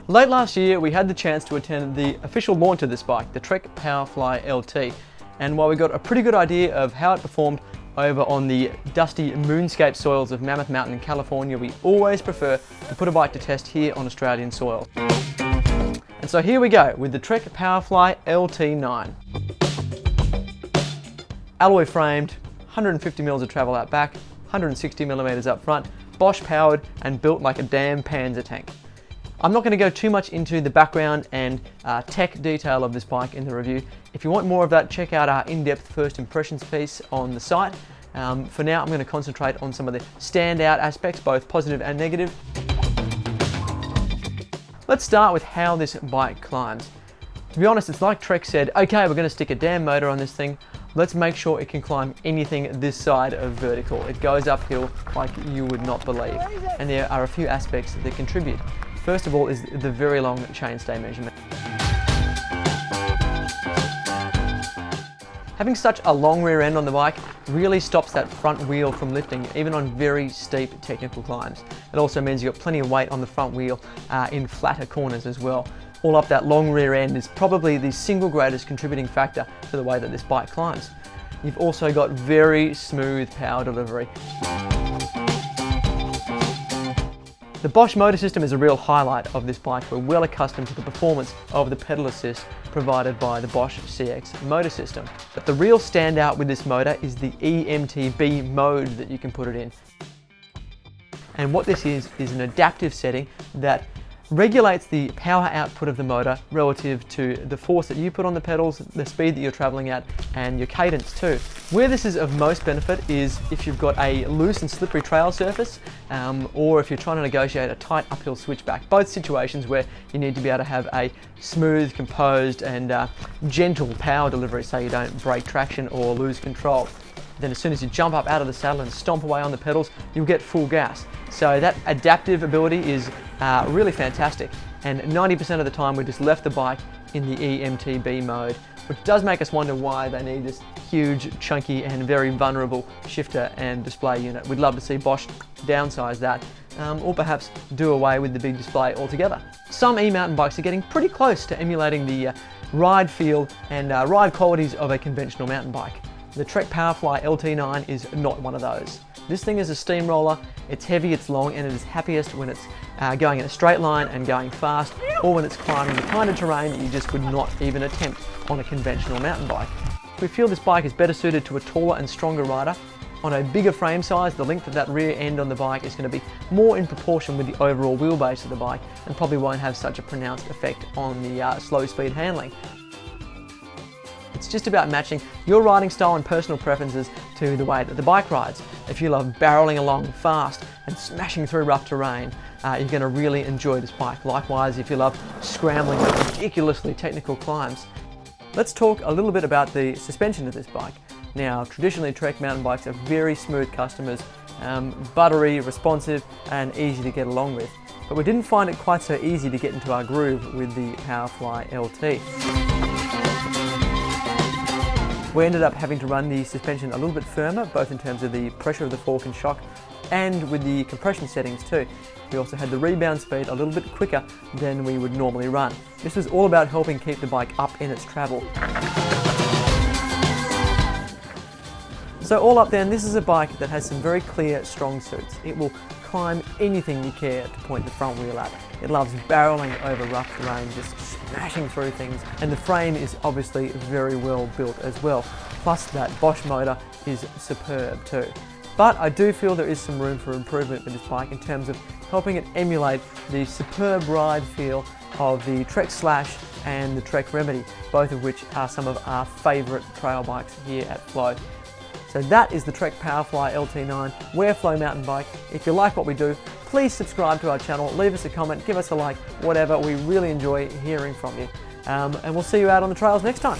Late last year, we had the chance to attend the official launch of this bike, the Trek Powerfly LT. And while we got a pretty good idea of how it performed over on the dusty moonscape soils of Mammoth Mountain in California, we always prefer to put a bike to test here on Australian soil. And so here we go with the Trek Powerfly LT9. Alloy framed, 150 mils of travel out back, 160 millimeters up front, Bosch powered and built like a damn Panzer tank. I'm not going to go too much into the background and tech detail of this bike in the review. If you want more of that, check out our in-depth first impressions piece on the site. For now, I'm going to concentrate on some of the standout aspects, both positive and negative. Let's start with how this bike climbs. To be honest, it's like Trek said, okay, we're going to stick a damn motor on this thing. Let's make sure it can climb anything this side of vertical. It goes uphill like you would not believe. And there are a few aspects that contribute. First of all is the very long chainstay measurement. Having such a long rear end on the bike really stops that front wheel from lifting, even on very steep technical climbs. It also means you've got plenty of weight on the front wheel in flatter corners as well. All up, that long rear end is probably the single greatest contributing factor to the way that this bike climbs. You've also got very smooth power delivery. The Bosch motor system is a real highlight of this bike. We're well accustomed to the performance of the pedal assist provided by the Bosch CX motor system. But the real standout with this motor is the EMTB mode that you can put it in. And what this is an adaptive setting that regulates the power output of the motor relative to the force that you put on the pedals, the speed that you're traveling at, and your cadence too. Where this is of most benefit is if you've got a loose and slippery trail surface, or if you're trying to negotiate a tight uphill switchback. Both situations where you need to be able to have a smooth, composed, and gentle power delivery so you don't break traction or lose control. Then as soon as you jump up out of the saddle and stomp away on the pedals, you'll get full gas. So that adaptive ability is really fantastic. And 90% of the time we just left the bike in the EMTB mode, which does make us wonder why they need this huge, chunky, and very vulnerable shifter and display unit. We'd love to see Bosch downsize that, or perhaps do away with the big display altogether. Some e-mountain bikes are getting pretty close to emulating the ride feel and ride qualities of a conventional mountain bike. The Trek Powerfly LT9 is not one of those. This thing is a steamroller, it's heavy, it's long, and it is happiest when it's going in a straight line and going fast, or when it's climbing the kind of terrain that you just would not even attempt on a conventional mountain bike. We feel this bike is better suited to a taller and stronger rider. On a bigger frame size, the length of that rear end on the bike is going to be more in proportion with the overall wheelbase of the bike, and probably won't have such a pronounced effect on the slow speed handling. It's just about matching your riding style and personal preferences to the way that the bike rides. If you love barreling along fast and smashing through rough terrain, you're going to really enjoy this bike. Likewise, if you love scrambling with ridiculously technical climbs. Let's talk a little bit about the suspension of this bike. Now, traditionally Trek mountain bikes are very smooth customers, buttery, responsive, and easy to get along with. But we didn't find it quite so easy to get into our groove with the Powerfly LT. We ended up having to run the suspension a little bit firmer, both in terms of the pressure of the fork and shock, and with the compression settings too. We also had the rebound speed a little bit quicker than we would normally run. This was all about helping keep the bike up in its travel. So all up then, this is a bike that has some very clear, strong suits. It will climb anything you care to point the front wheel at. It loves barreling over rough terrain, just smashing through things, and the frame is obviously very well built as well. Plus that Bosch motor is superb too. But I do feel there is some room for improvement with this bike in terms of helping it emulate the superb ride feel of the Trek Slash and the Trek Remedy, both of which are some of our favourite trail bikes here at Flow. So that is the Trek Powerfly LT9 Wearflow mountain bike. If you like what we do, please subscribe to our channel, leave us a comment, give us a like, whatever. We really enjoy hearing from you. And we'll see you out on the trails next time.